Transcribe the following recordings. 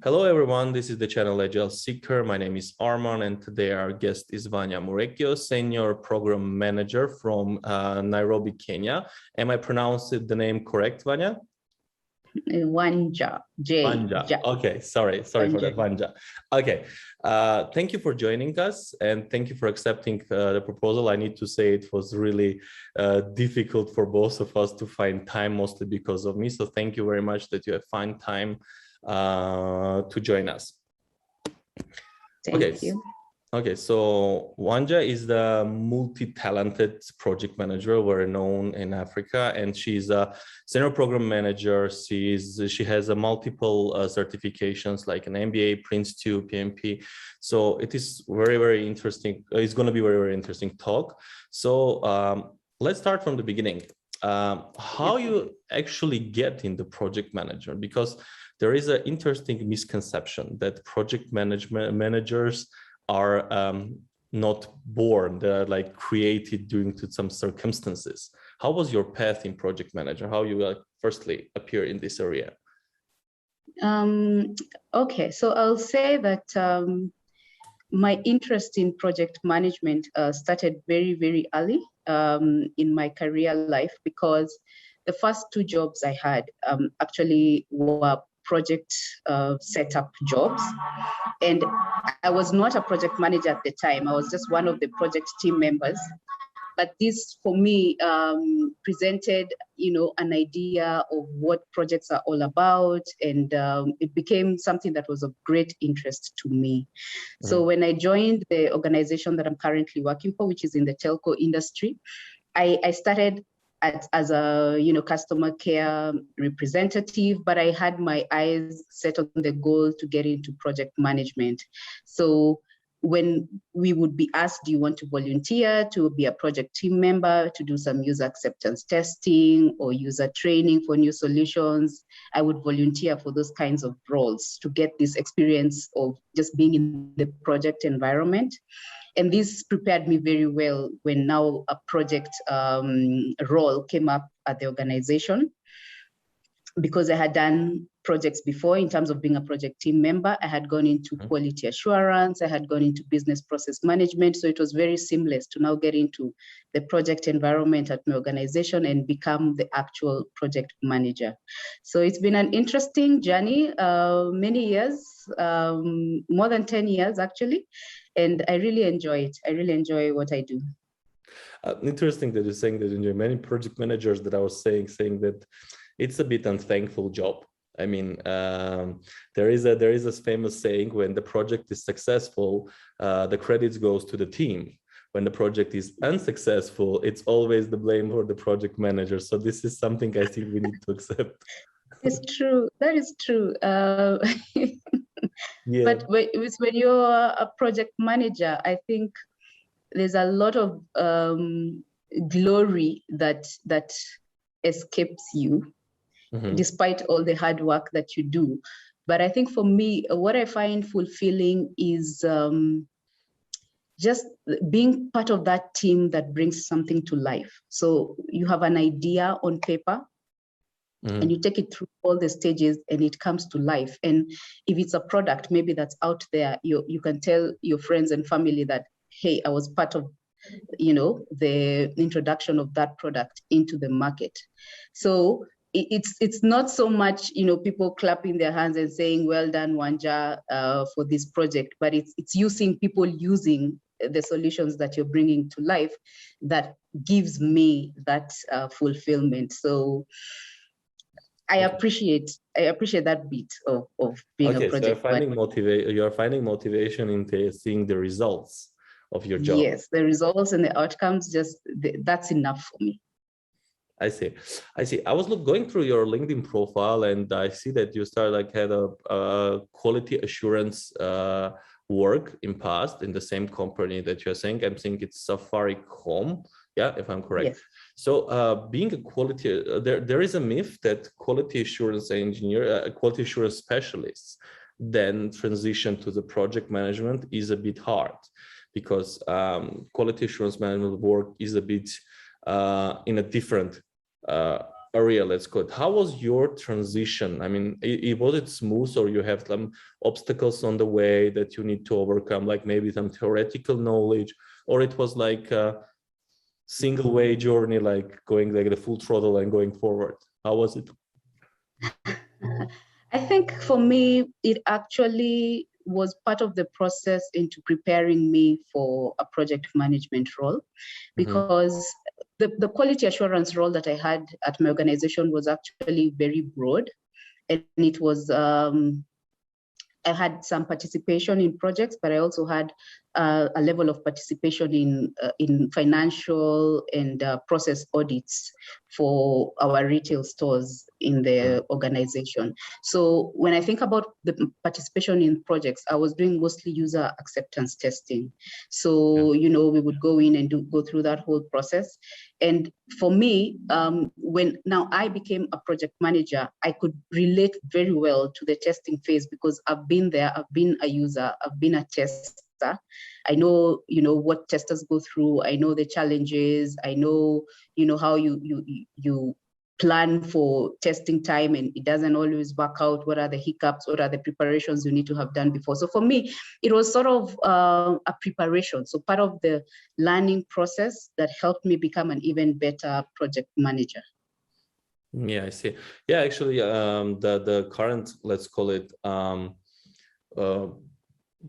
Hello everyone, this is the channel AgileSeeker. My name is Arman and today our guest is Wanja Murekio, Senior Program Manager from Nairobi, Kenya. Am I pronouncing the name correct, Wanja? Wanja. Wanja. Okay, sorry for that, Wanja. Okay, thank you for joining us and thank you for accepting the proposal. I need to say it was really difficult for both of us to find time, mostly because of me. So thank you very much that you have found time to join us. Thank you. Okay, so Wanja is the multi-talented project manager, very known in Africa, and she's a senior program manager. She has a multiple certifications like an MBA, Prince 2, PMP. So it is very interesting. It's going to be very interesting talk. So let's start from the beginning. How you actually get in the project manager, because there is an interesting misconception that project managers are not born, they're like created due to some circumstances. How was your path in project manager? How you firstly appear in this area? Okay, so I'll say that my interest in project management started very early in my career life, because the first two jobs I had actually were project setup jobs, and I was not a project manager at the time. I was just one of the project team members, but this for me presented, an idea of what projects are all about, and it became something that was of great interest to me. So when I joined the organization that I'm currently working for, which is in the telco industry, I started as a customer care representative, but I had my eyes set on the goal to get into project management. So when we would be asked, do you want to volunteer to be a project team member, to do some user acceptance testing or user training for new solutions, I would volunteer for those kinds of roles to get this experience of just being in the project environment. And this prepared me very well when now a project role came up at the organization, because I had done projects before in terms of being a project team member. I had gone into quality assurance, I had gone into business process management. So it was very seamless to now get into the project environment at my organization and become the actual project manager. So it's been an interesting journey, many years, more than 10 years actually. And I really enjoy it. I really enjoy what I do. Interesting that you're saying that you enjoy. Many project managers that I was saying that it's a bit unthankful job. I mean, there is a famous saying: when the project is successful, the credits goes to the team. When the project is unsuccessful, it's always the blame for the project manager. So this is something I think we need to accept. It's true. That is true. Yeah. But when you're a project manager, I think there's a lot of glory that escapes you, despite all the hard work that you do. But I think for me, what I find fulfilling is just being part of that team that brings something to life. So you have an idea on paper, and you take it through all the stages and it comes to life. And if it's a product maybe that's out there, you can tell your friends and family that, hey, I was part of the introduction of that product into the market. So it's not so much people clapping their hands and saying, well done, Wanja, for this project, but it's you seeing people using the solutions that you're bringing to life that gives me that fulfillment. So I appreciate that bit of being a project. So you're finding motivation in seeing the results of your job. Yes, the results and the outcomes, that's enough for me. I see. I was going through your LinkedIn profile, and I see that you had a quality assurance work in past in the same company that you're saying. I'm saying it's Safaricom. Yeah, if I'm correct. Yes. So being a quality, there is a myth that quality assurance engineer, quality assurance specialists, then transition to the project management is a bit hard, because quality assurance management work is a bit in a different area, let's call it. How was your transition? I mean, was it smooth, or you have some obstacles on the way that you need to overcome, like maybe some theoretical knowledge, or it was like a single way journey, like going like the full throttle and going forward? How was it? I think for me, it actually was part of the process into preparing me for a project management role, because the quality assurance role that I had at my organization was actually very broad, and it was I had some participation in projects, but I also had a level of participation in financial and process audits for our retail stores in the organization. So when I think about the participation in projects, I was doing mostly user acceptance testing. So, you know, we would go in and go through that whole process. And for me, when now I became a project manager, I could relate very well to the testing phase, because I've been there, I've been a user, I've been a tester. I know, you know, what testers go through. I know the challenges. I know, you know, how you plan for testing time and it doesn't always work out. What are the hiccups? What are the preparations you need to have done before? So for me, it was sort of a preparation. So part of the learning process that helped me become an even better project manager. Yeah, I see. Yeah, actually, the current, let's call it,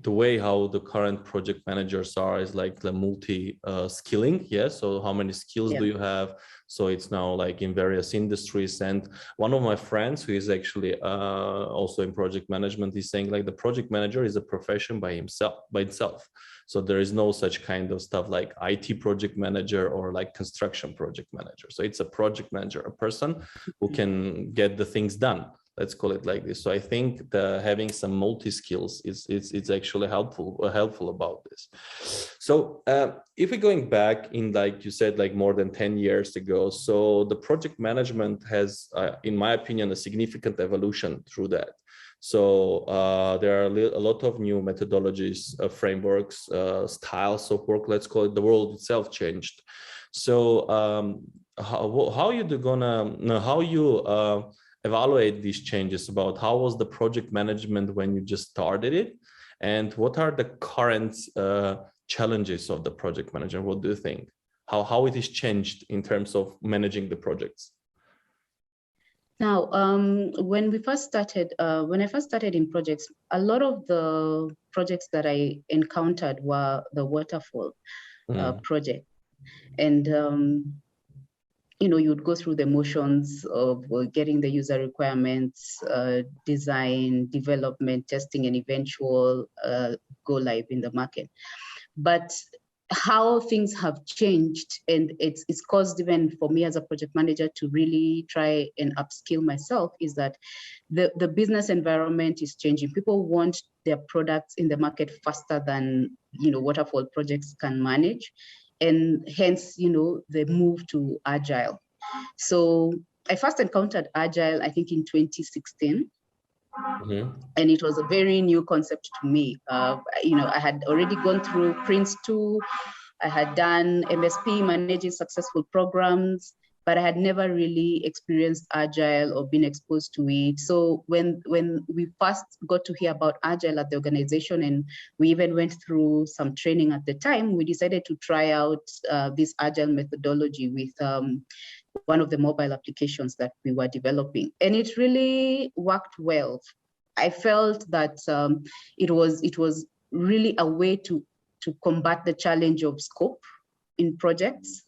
the way how the current project managers are is like the multi-skilling. Yeah. So how many skills do you have? So it's now like in various industries. And one of my friends who is actually also in project management is saying like the project manager is a profession by itself. So there is no such kind of stuff like IT project manager or like construction project manager. So it's a project manager, a person who can get the things done. Let's call it like this. So I think having some multi-skills is actually helpful about this. So if we're going back in, like you said, like more than 10 years ago, so the project management has, in my opinion, a significant evolution through that. So there are a lot of new methodologies, frameworks, styles of work, let's call it. The world itself changed. So how you evaluate these changes? About how was the project management when you just started it, and what are the current challenges of the project manager? What do you think? How it is changed in terms of managing the projects? Now, when I first started in projects, a lot of the projects that I encountered were the Waterfall project, and you know, you'd go through the motions of getting the user requirements, design, development, testing, and eventual go live in the market. But how things have changed, and it's caused even for me as a project manager to really try and upskill myself, is that the business environment is changing. People want their products in the market faster than, you know, Waterfall projects can manage. And hence, you know, the move to Agile. So I first encountered Agile, I think, in 2016. And it was a very new concept to me. You know, I had already gone through Prince 2. I had done MSP, managing successful programs, but I had never really experienced Agile or been exposed to it. So when we first got to hear about Agile at the organization, and we even went through some training at the time, we decided to try out this Agile methodology with one of the mobile applications that we were developing. And it really worked well. I felt that it was really a way to combat the challenge of scope in projects,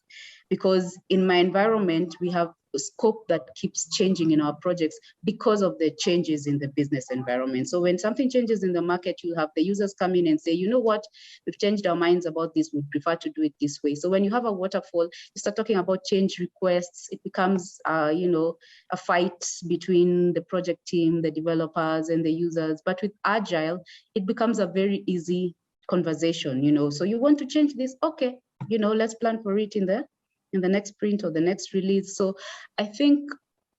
because in my environment, we have a scope that keeps changing in our projects because of the changes in the business environment. So when something changes in the market, you have the users come in and say, you know what, we've changed our minds about this, we'd prefer to do it this way. So when you have a Waterfall, you start talking about change requests, it becomes you know, a fight between the project team, the developers, and the users. But with Agile, it becomes a very easy conversation, you know. So you want to change this, okay, you know, let's plan for it in the next sprint or the next release. So I think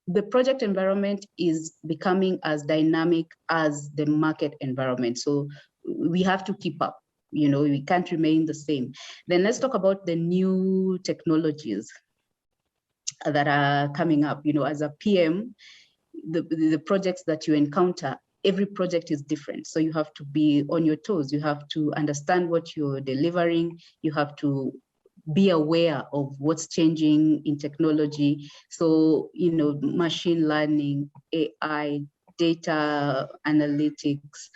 the project environment is becoming as dynamic as the market environment. So we have to keep up, you know, we can't remain the same. Then let's talk about the new technologies. that are coming up. You know, as a PM, the projects that you encounter, every project is different. So you have to be on your toes. You have to understand what you're delivering. You have to be aware of what's changing in technology. So, you know, machine learning, AI, data analytics,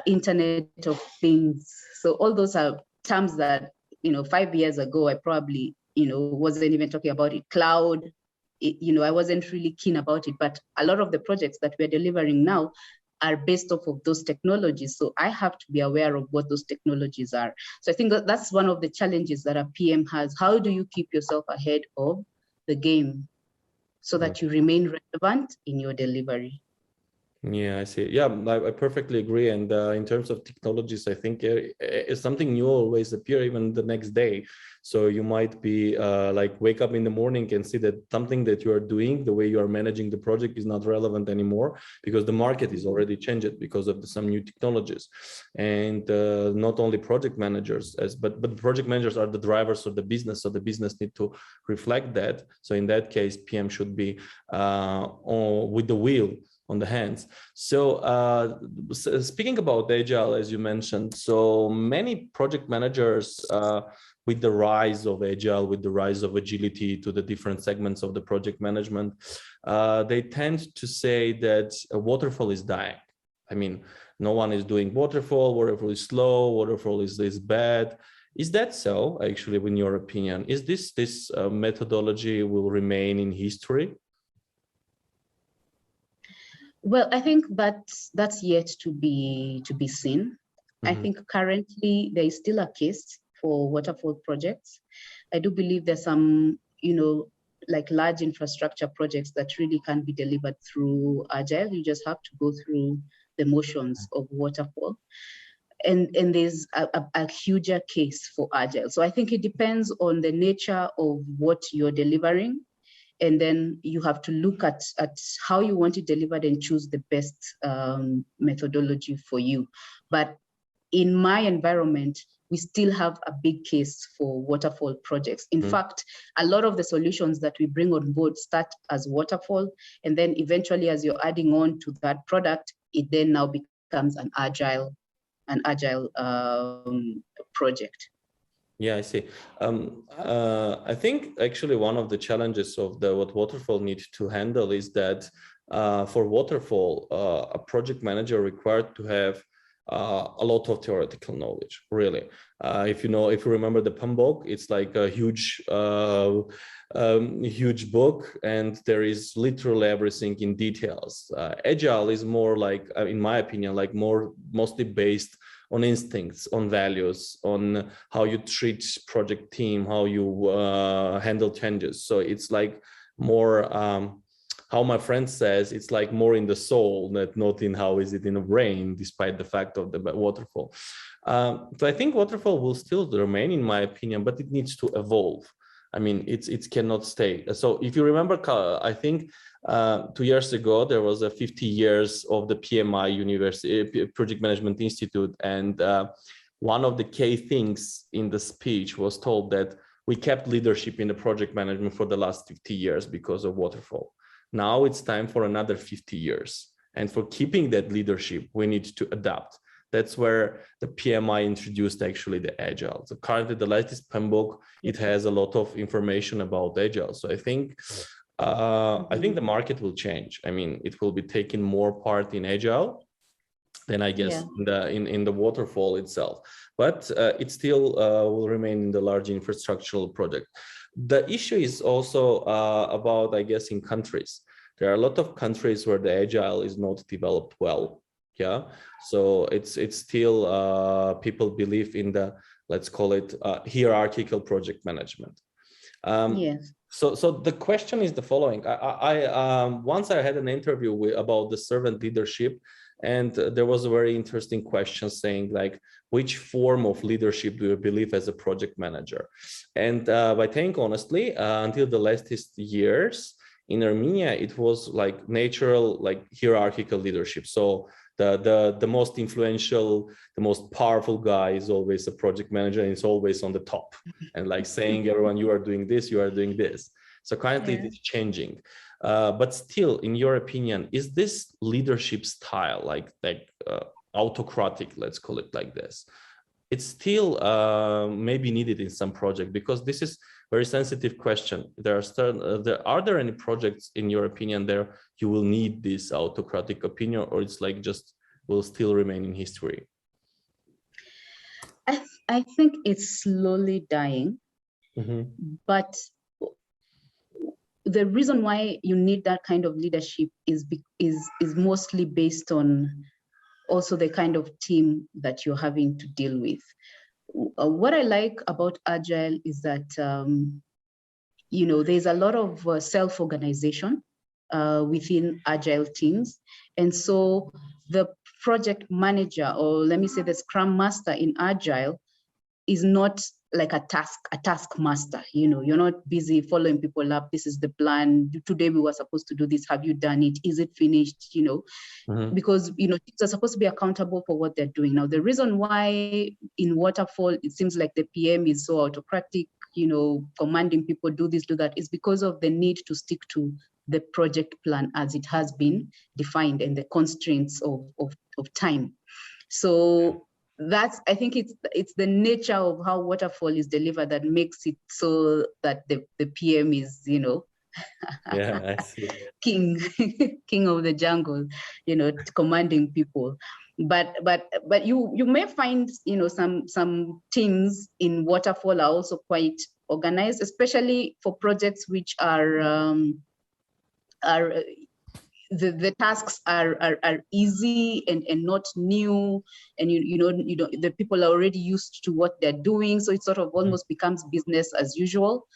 Internet of Things. So all those are terms that, you know, 5 years ago, I probably, you know, wasn't even talking about it. Cloud, you know, I wasn't really keen about it, but a lot of the projects that we're delivering now are based off of those technologies. So I have to be aware of what those technologies are. So I think that's one of the challenges that a PM has. How do you keep yourself ahead of the game so that you remain relevant in your delivery? Yeah, I see. Yeah, I perfectly agree. And in terms of technologies, I think something new always appear even the next day. So you might be like wake up in the morning and see that something that you are doing, the way you are managing the project is not relevant anymore because the market is already changed because of some new technologies. And not only project managers, but project managers are the drivers of the business. So the business need to reflect that. So in that case, PM should be with the wheel on the hands. So speaking about Agile, as you mentioned, so many project managers with the rise of Agile, with the rise of agility to the different segments of the project management, they tend to say that Waterfall is dying. I mean, no one is doing Waterfall, Waterfall is slow, Waterfall is bad. Is that so, actually, in your opinion? Is this methodology will remain in history? Well, I think that's yet to be seen. I think currently there is still a case for waterfall projects. I do believe there's some, you know, like large infrastructure projects that really can be delivered through Agile. You just have to go through the motions of waterfall. And there's a huger case for Agile. So I think it depends on the nature of what you're delivering. And then you have to look at how you want it delivered and choose the best methodology for you. But in my environment, we still have a big case for waterfall projects. In fact, a lot of the solutions that we bring on board start as waterfall. And then eventually, as you're adding on to that product, it then now becomes an agile project. Yeah, I see. I think actually one of the challenges of what Waterfall needs to handle is that for Waterfall, a project manager required to have a lot of theoretical knowledge, really. If you remember the PMBOK, it's like a huge book, and there is literally everything in details. Agile is more like, in my opinion, like mostly based on instincts, on values, on how you treat project team, how you handle changes. So it's like more, how my friend says, it's like more in the soul, not in how is it in the brain, despite the fact of the waterfall. So I think waterfall will still remain, in my opinion, but it needs to evolve. I mean, it cannot stay. So if you remember, I think 2 years ago, there was a 50 years of the PMI University Project Management Institute. And one of the key things in the speech was told that we kept leadership in the project management for the last 50 years because of Waterfall. Now it's time for another 50 years. And for keeping that leadership, we need to adapt. That's where the PMI introduced actually the Agile. So currently the latest PMBOK, it has a lot of information about Agile. So I think the market will change. I mean, it will be taking more part in Agile than I guess in the Waterfall itself. But it still will remain in the large infrastructural project. The issue is also about, I guess, in countries. There are a lot of countries where the Agile is not developed well. Yeah, so it's still people believe in the, let's call it hierarchical project management. Yes. So the question is the following. Once I had an interview about the servant leadership, and there was a very interesting question saying like, which form of leadership do you believe as a project manager? And I think honestly, until the latest years in Armenia, it was like natural, like hierarchical leadership. So the most influential, the most powerful guy is always a project manager, and it's always on the top and like saying everyone, you are doing this, you are doing this. So currently it is changing. But still, in your opinion, is this leadership style like autocratic, let's call it like this? It's still maybe needed in some project, because this is very sensitive question. Are there any projects in your opinion there you will need this autocratic opinion, or it's like just will still remain in history? I think it's slowly dying, but the reason why you need that kind of leadership is mostly based on also the kind of team that you're having to deal with. What I like about Agile is that, there's a lot of self-organization within Agile teams. And so the project manager, or let me say the Scrum Master in Agile, is not like a task master. You're not busy following people up. This is the plan. Today we were supposed to do this. Have you done it? Is it finished? Because teams are supposed to be accountable for what they're doing. Now, the reason why in Waterfall it seems like the PM is so autocratic, commanding people do this, do that, is because of the need to stick to the project plan as it has been defined and the constraints of time. So I think it's the nature of how Waterfall is delivered that makes it so that the PM is, yeah, I see. king of the jungle, commanding people. But you may find, some teams in Waterfall are also quite organized, especially for projects which are the tasks are easy and not new, and the people are already used to what they're doing, so it sort of almost becomes business as usual.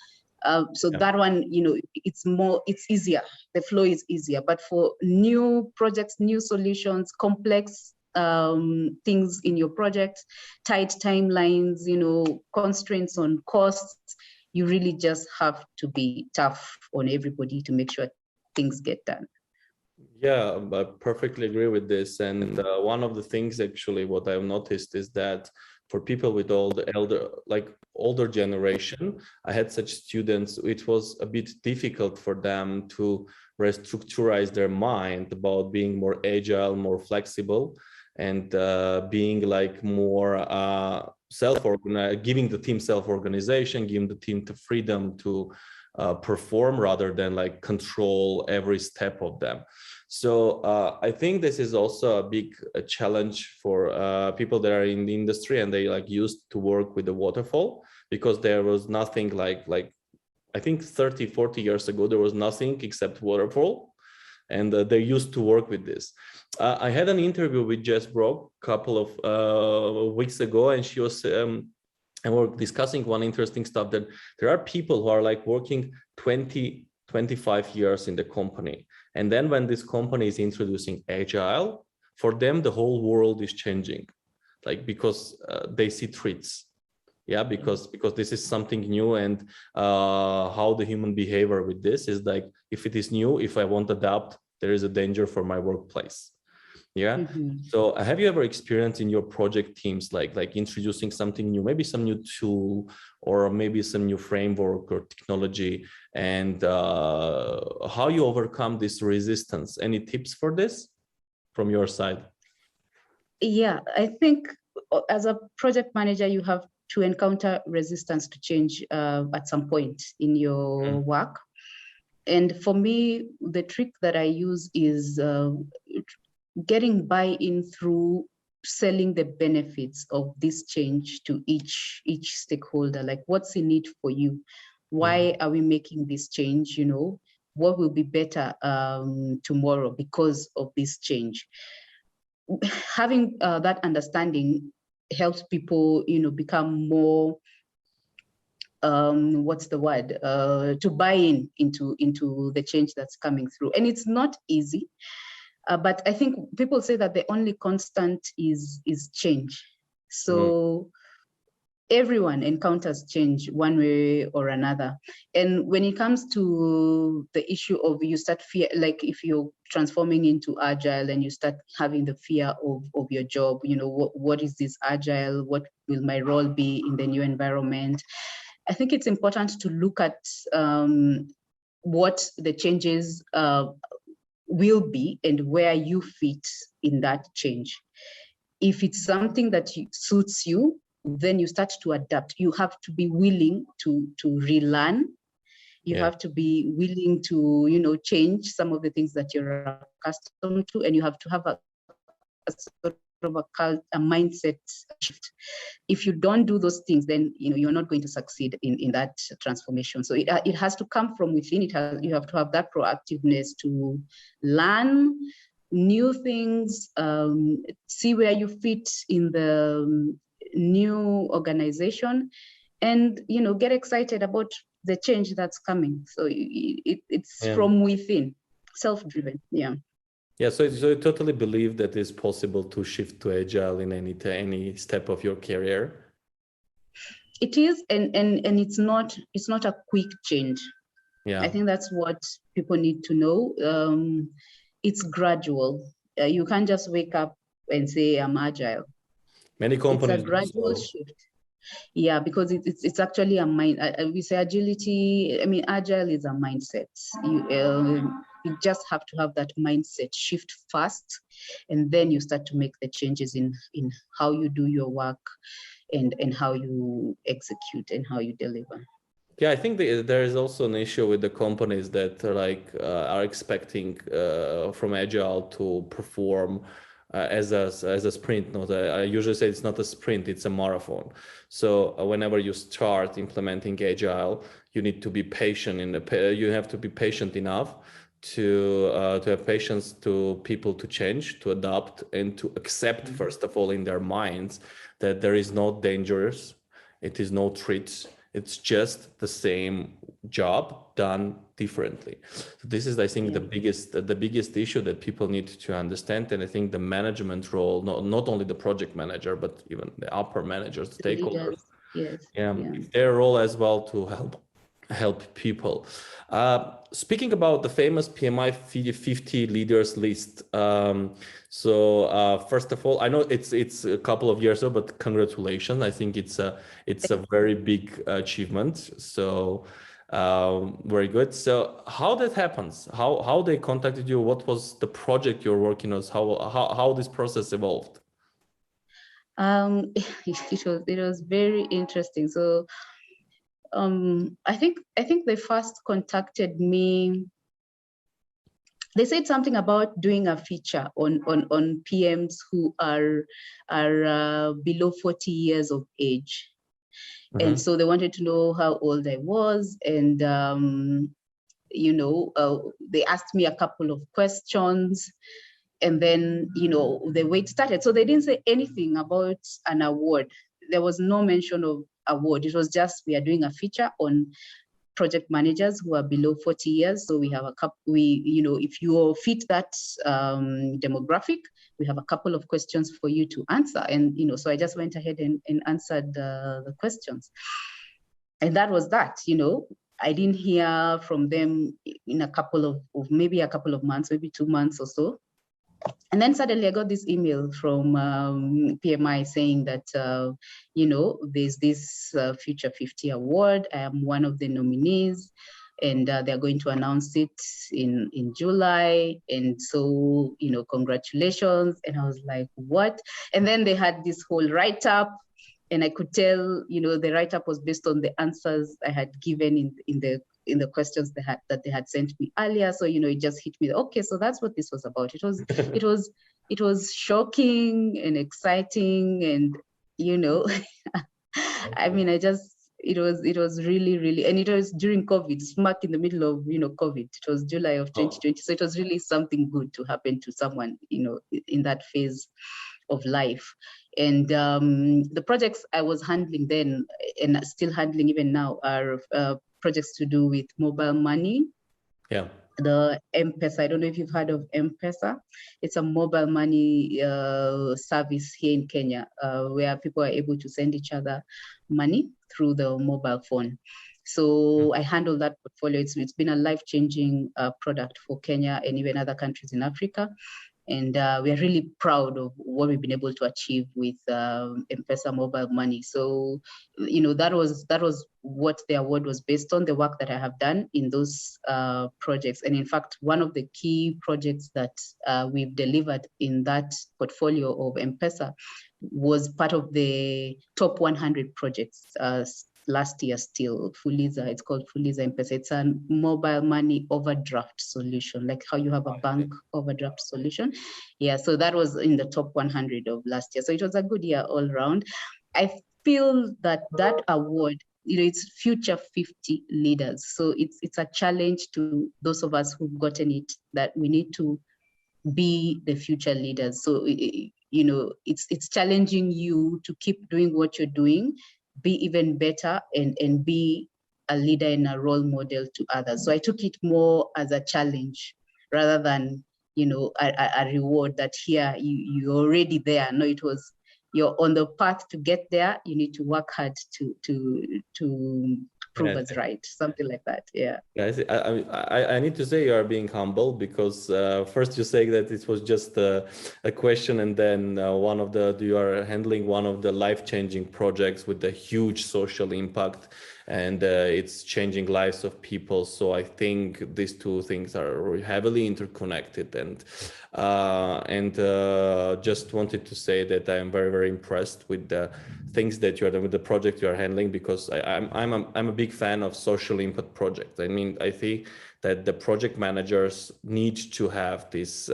That one, it's easier. The flow is easier. But for new projects, new solutions, complex things in your project, tight timelines, constraints on costs, you really just have to be tough on everybody to make sure things get done. Yeah, I perfectly agree with this. And one of the things actually what I've noticed is that for people with all the older generation, I had such students, it was a bit difficult for them to restructurize their mind about being more agile, more flexible, and being like more self-organized, giving the team self-organization, giving the team the freedom to perform rather than like control every step of them. So I think this is also a big challenge for people that are in the industry and they like used to work with the Waterfall, because there was nothing like I think 30-40 years ago there was nothing except Waterfall, and they used to work with this. I had an interview with Jess Brock a couple of weeks ago, and she was and we're discussing one interesting stuff, that there are people who are like working 20-25 years in the company. And then when this company is introducing Agile, for them, the whole world is changing, like because they see threats. Yeah, because this is something new, and how the human behavior with this is like, if it is new, if I won't adapt, there is a danger for my workplace. Yeah. So have you ever experienced in your project teams like introducing something new, maybe some new tool or maybe some new framework or technology, and how you overcome this resistance? Any tips for this from your side? Yeah, I think as a project manager, you have to encounter resistance to change at some point in your work. And for me, the trick that I use is getting buy-in through selling the benefits of this change to each stakeholder. Like, what's in it for you? Why are we making this change? What will be better tomorrow because of this change? Having that understanding helps people, become more, what's the word, to buy into the change that's coming through. And it's not easy. But I think people say that the only constant is change. So everyone encounters change one way or another. And when it comes to the issue of you start fear, like if you're transforming into Agile and you start having the fear of your job, what is this Agile? What will my role be in the new environment? I think it's important to look at what the changes will be and where you fit in that change. If it's something that suits you, then you start to adapt. You have to be willing to relearn. You have to be willing to, you know, change some of the things that you're accustomed to, and you have to have a sort of a mindset shift. If you don't do those things, then, you know, you're not going to succeed in that transformation. So it has to come from within. You have to have that proactiveness to learn new things, see where you fit in the new organization, and, you know, get excited about the change that's coming. So it's from within, self-driven. Yeah, so you totally believe that it's possible to shift to agile in any step of your career? It is, and it's not a quick change. I think that's what people need to know. It's gradual. You can't just wake up and say, I'm agile. Many companies. It's a gradual shift. Yeah, because it's actually a mind. We say agility. I mean, agile is a mindset. You just have to have that mindset shift fast, and then you start to make the changes in how you do your work, and how you execute and how you deliver. Yeah, I think there is also an issue with the companies that are expecting from agile to perform as a sprint. I usually say it's not a sprint, it's a marathon. So whenever you start implementing agile, you need to be patient. You have to be patient enough to have patience to people to change, to adapt, and to accept, first of all, in their minds that there is no dangers, it is no threats. It's just the same job done differently. So this is, I think, the biggest issue that people need to understand. And I think the management role, not only the project manager, but even the upper managers, the stakeholders, their role as well to help people. Speaking about the famous PMI 50 leaders list. So first of all, I know it's a couple of years old, but congratulations. I think it's a very big achievement. So very good. So how that happens? How they contacted you? What was the project you're working on? How this process evolved? It was very interesting. So I think they first contacted me. They said something about doing a feature on PMs who are below 40 years of age. And so they wanted to know how old I was, and you know, they asked me a couple of questions, and then, you know, the wait started. So they didn't say anything about an award. There was no mention of award. It was just, we are doing a feature on project managers who are below 40 years. So we have a couple, you know, if you fit that demographic, we have a couple of questions for you to answer. And, you know, so I just went ahead and answered the questions. And that was that. You know, I didn't hear from them in a couple of maybe a couple of months, maybe 2 months or so. And then suddenly I got this email from PMI saying that, you know, there's this Future 50 award. I am one of the nominees, and they're going to announce it in July. And so, you know, congratulations. And I was like, what? And then they had this whole write-up, and I could tell, you know, the write-up was based on the answers I had given in the questions that they had sent me earlier. So, you know, it just hit me. Okay, so that's what this was about. It was shocking and exciting, and, you know, I mean, it was really, really, and it was during COVID, smack in the middle of, you know, COVID. It was July of 2020. So it was really something good to happen to someone, you know, in that phase of life. And the projects I was handling then, and still handling even now, are projects to do with mobile money. Yeah. The M-Pesa, I don't know if you've heard of M-Pesa. It's a mobile money service here in Kenya, where people are able to send each other money through the mobile phone. So I handle that portfolio. It's been a life-changing product for Kenya and even other countries in Africa. And we are really proud of what we've been able to achieve with M-Pesa mobile money. So, that was what the award was based on, the work that I have done in those projects. And in fact, one of the key projects that we've delivered in that portfolio of M-Pesa was part of the top 100 projects last year still. Fuliza, it's called Fuliza M-Pesa. It's a mobile money overdraft solution, like how you have a bank overdraft solution. Yeah, so that was in the top 100 of last year. So it was a good year all around. I feel that award, it's future 50 leaders. So it's a challenge to those of us who've gotten it, that we need to be the future leaders. So, it's challenging you to keep doing what you're doing, be even better, and be a leader and a role model to others. So I took it more as a challenge rather than, a reward that here you're already there. No, it was, you're on the path to get there. You need to work hard to prove us right, something like that. Yeah. I need to say you are being humble, because first you say that it was just a question, and then you are handling one of the life-changing projects with a huge social impact, and it's changing lives of people. So I think these two things are heavily interconnected, and just wanted to say that I am very, very impressed with the things that you are doing, with the project you are handling, because I'm a big fan of social impact projects. I mean, I think that the project managers need to have this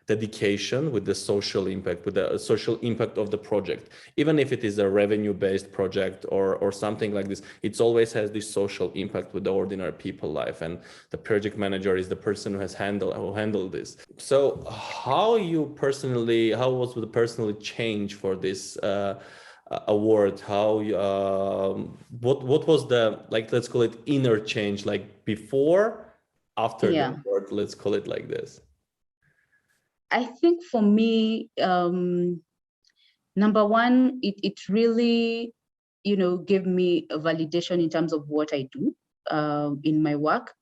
dedication with the social impact, with the social impact of the project. Even if it is a revenue-based project or something like this, it always has this social impact with the ordinary people life. And the project manager is the person who has handled this. So how was the personal change for this award? How what was the, like, let's call it inner change, like before, after the award, let's call it like this? I think for me, number one, it really, gave me a validation in terms of what I do in my work,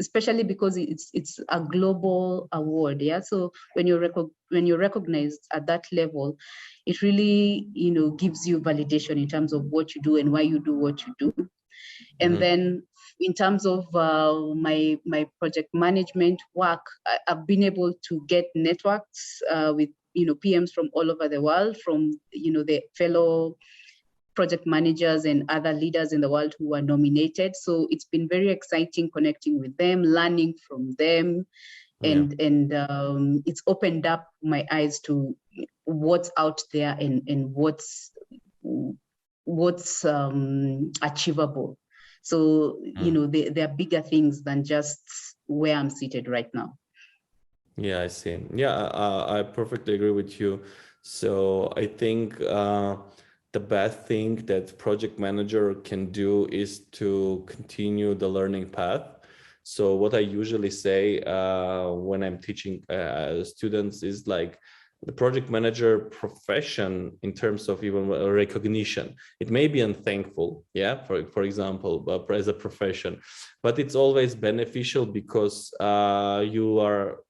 especially because it's a global award. Yeah. So when you're recognized at that level, it really, gives you validation in terms of what you do and why you do what you do. And then in terms of my project management work, I've been able to get networks with, PMs from all over the world, from, the fellow project managers and other leaders in the world who are nominated. So it's been very exciting connecting with them, learning from them. And it's opened up my eyes to what's out there and what's achievable. So, there are bigger things than just where I'm seated right now. Yeah, I see. Yeah, I perfectly agree with you. So I think the best thing that project manager can do is to continue the learning path. So what I usually say when I'm teaching students is like, the project manager profession, in terms of even recognition, it may be unthankful, for example, as a profession, but it's always beneficial, because you're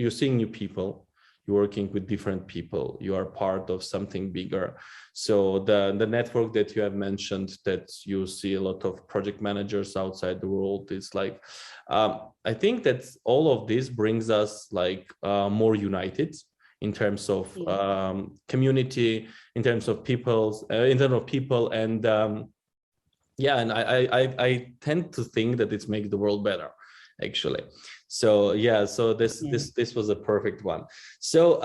seeing new people, you're working with different people, you are part of something bigger. So the network that you have mentioned, that you see a lot of project managers outside the world, is like, I think that all of this brings us like more united in terms of community, in terms of people, and and I tend to think that it makes the world better, actually. So this was a perfect one. So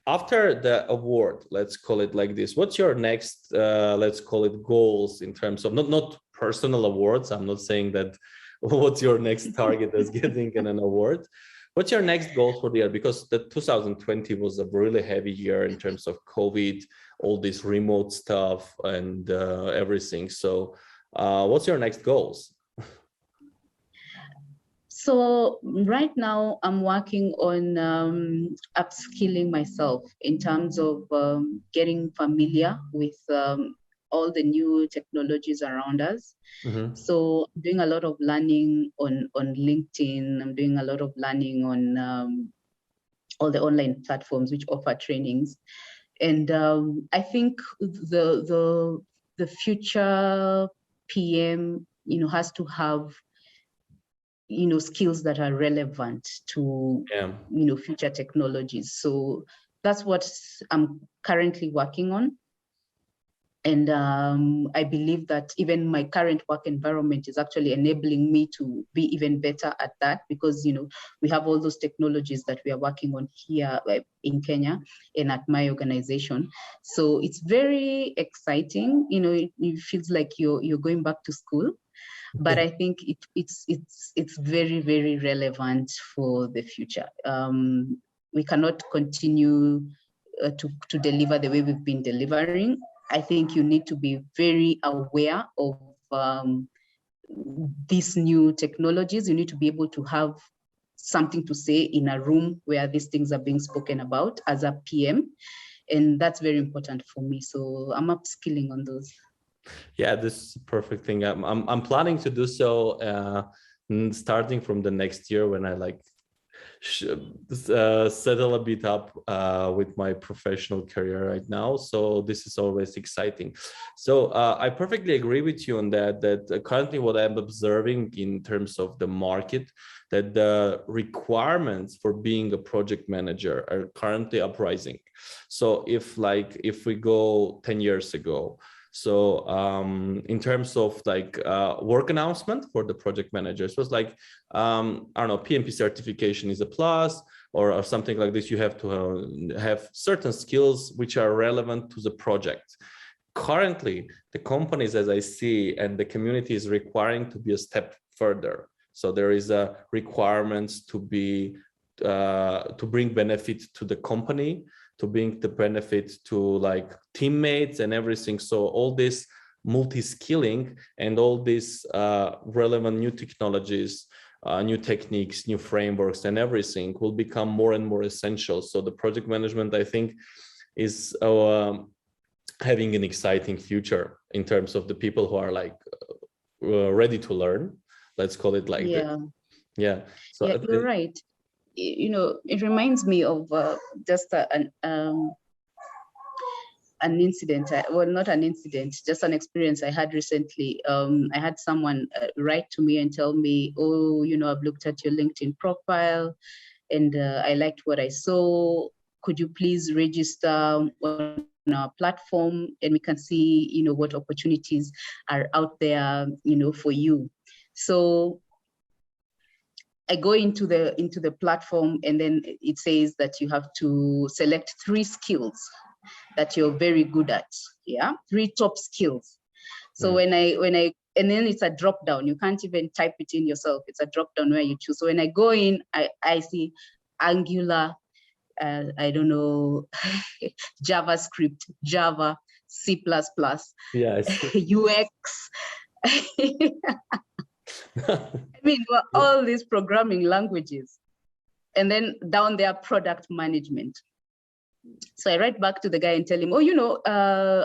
after the award, let's call it like this, what's your next let's call it goals, in terms of not personal awards? I'm not saying that what's your next target as getting an award. What's your next goal for the year? Because the 2020 was a really heavy year in terms of COVID, all this remote stuff and everything. So what's your next goals? So right now I'm working on upskilling myself in terms of getting familiar with all the new technologies around us. So I'm doing a lot of learning on LinkedIn. I'm doing a lot of learning on all the online platforms which offer trainings. And I think the future PM, has to have, skills that are relevant to, future technologies. So that's what I'm currently working on. And I believe that even my current work environment is actually enabling me to be even better at that, because, we have all those technologies that we are working on here in Kenya and at my organization. So it's very exciting. It feels like you're going back to school. But I think it's very, very relevant for the future. We cannot continue to deliver the way we've been delivering. I think you need to be very aware of these new technologies. You need to be able to have something to say in a room where these things are being spoken about as a PM. And that's very important for me. So I'm upskilling on those. Yeah, this is a perfect thing. I'm planning to do so starting from the next year, when I settle a bit up with my professional career right now. So this is always exciting. So I perfectly agree with you on that currently what I'm observing in terms of the market, that the requirements for being a project manager are currently uprising. So if we go 10 years ago, so in terms of work announcement for the project managers was I don't know, PMP certification is a plus, or something like this. You have to have certain skills which are relevant to the project. Currently, the companies, as I see, and the community is requiring to be a step further. So there is a requirement to bring benefit to the company, to bring the benefit to teammates and everything. So all this multi-skilling and all these relevant new technologies, new techniques, new frameworks and everything will become more and more essential. So the project management, I think, is having an exciting future in terms of the people who are ready to learn. Let's call it like that. Yeah. So yeah, you're right. It reminds me of just an incident. Well, not an incident, just an experience I had recently. I had someone write to me and tell me, oh, I've looked at your LinkedIn profile and I liked what I saw. Could you please register on our platform and we can see, what opportunities are out there, for you. So I go into the platform, and then it says that you have to select 3 skills that you're very good at. Yeah, 3 top skills. So when I and then it's a drop down. You can't even type it in yourself. It's a drop down where you choose. So when I go in, I see Angular, I don't know, JavaScript, Java, C++, UX. I mean, all these programming languages. And then down there, product management. So I write back to the guy and tell him, oh,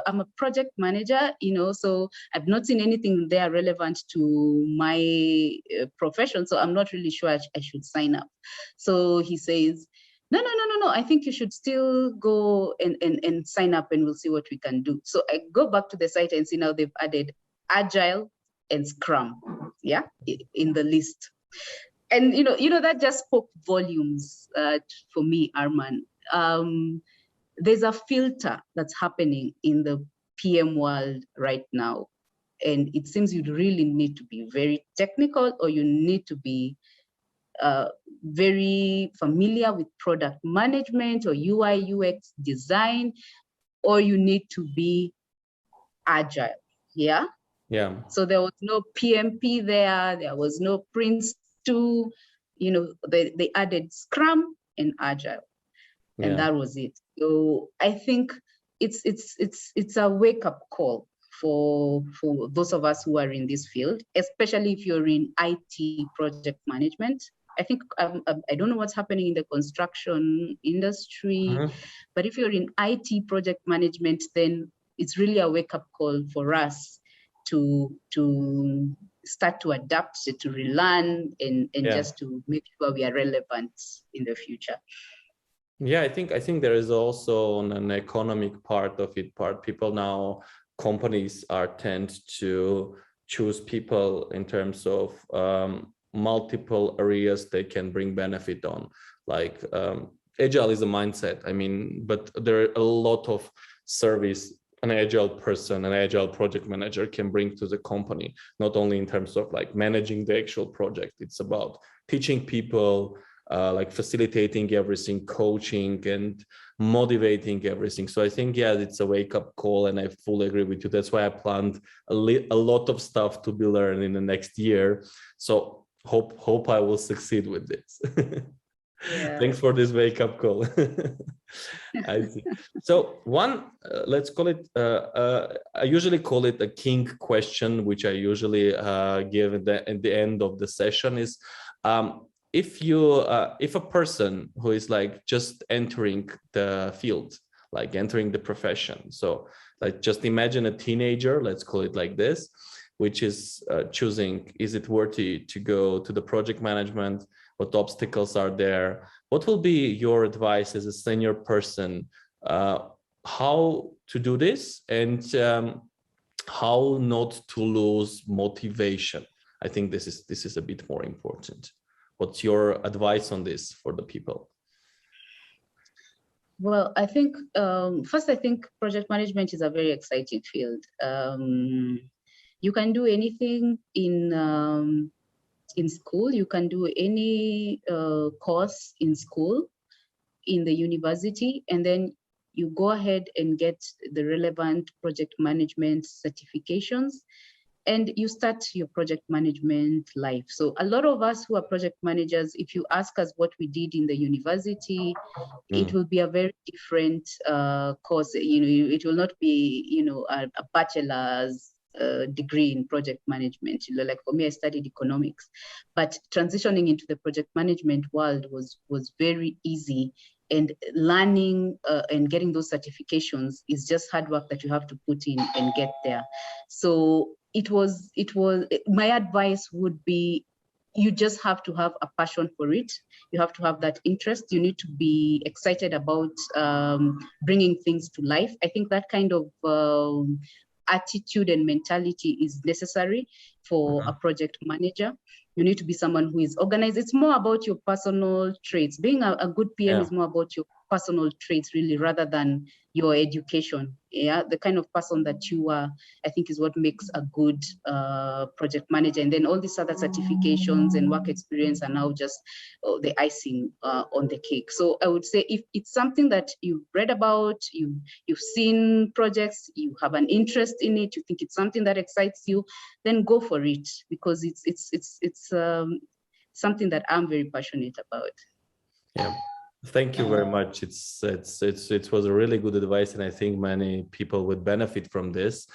I'm a project manager, so I've not seen anything there relevant to my profession. So I'm not really sure I should sign up. So he says, no, I think you should still go and sign up and we'll see what we can do. So I go back to the site and see now they've added Agile and Scrum, in the list. And, that just spoke volumes for me, Arman. There's a filter that's happening in the PM world right now. And it seems you really need to be very technical, or you need to be very familiar with product management or UI, UX design, or you need to be agile. Yeah. So there was no PMP there. There was no Prince 2. They added Scrum and Agile. And that was it. So I think it's a wake-up call for those of us who are in this field, especially if you're in IT project management. I think I don't know what's happening in the construction industry, but if you're in IT project management, then it's really a wake-up call for us to start to adapt, to relearn, and just to make sure we are relevant in the future. Yeah, I think there is also an economic part of it. People now, companies are tend to choose people in terms of multiple areas they can bring benefit on. Like agile is a mindset. I mean, but there are a lot of service an agile person, an agile project manager can bring to the company, not only in terms of like managing the actual project. It's about teaching people, like facilitating everything, coaching and motivating everything. So I think, yeah, it's a wake-up call, and I fully agree with you. That's why I planned a lot of stuff to be learned in the next year. So hope I will succeed with this. Yeah. Thanks for this wake-up call. I see. So one, let's call it, I usually call it a king question, which I usually give at the end of the session is, if a person who is like just entering the field, like entering the profession, so like just imagine a teenager, let's call it like this, which is choosing, is it worthy to go to the project management? What obstacles are there? What will be your advice as a senior person, how to do this, and how not to lose motivation? I think this is a bit more important. What's your advice on this for the people? Well, I think first, I think project management is a very exciting field. You can do anything in school. You can do any course in school, in the university, and then you go ahead and get the relevant project management certifications, and you start your project management life. So a lot of us who are project managers, if you ask us what we did in the university, it will be a very different course. You know, it will not be, you know, a bachelor's degree in project management. You know, like for me, I studied economics, but transitioning into the project management world was very easy. And learning and getting those certifications is just hard work that you have to put in and get there. So my advice would be, you just have to have a passion for it. You have to have that interest. You need to be excited about bringing things to life. I think that kind of attitude and mentality is necessary for a project manager. You need to be someone who is organized. It's more about your personal traits. Being a good PM is more about your personal traits, really, rather than your education. Yeah, the kind of person that you are, I think, is what makes a good project manager. And then all these other certifications and work experience are now just the icing on the cake. So I would say, if it's something that you've read about, you've seen projects, you have an interest in it, you think it's something that excites you, then go for it, because it's something that I'm very passionate about. Yeah. Thank you very much. It was a really good advice, and I think many people would benefit from this.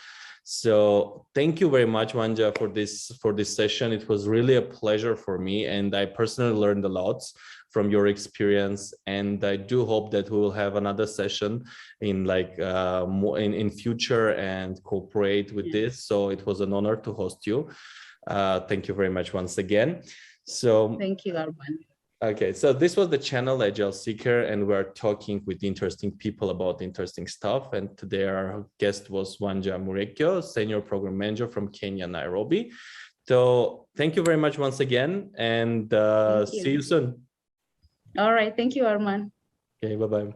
So thank you very much, Wanja, for this session. It was really a pleasure for me, and I personally learned a lot from your experience. And I do hope that we will have another session in like more in future and cooperate with this. So it was an honor to host you. Thank you very much once again. So thank you, Arman. Okay, so this was the channel AgileSeeker, and we're talking with interesting people about interesting stuff. And today our guest was Wanja Murekio, Senior Program Manager from Kenya, Nairobi. So thank you very much once again, and see you soon. All right, thank you, Arman. Okay, bye-bye.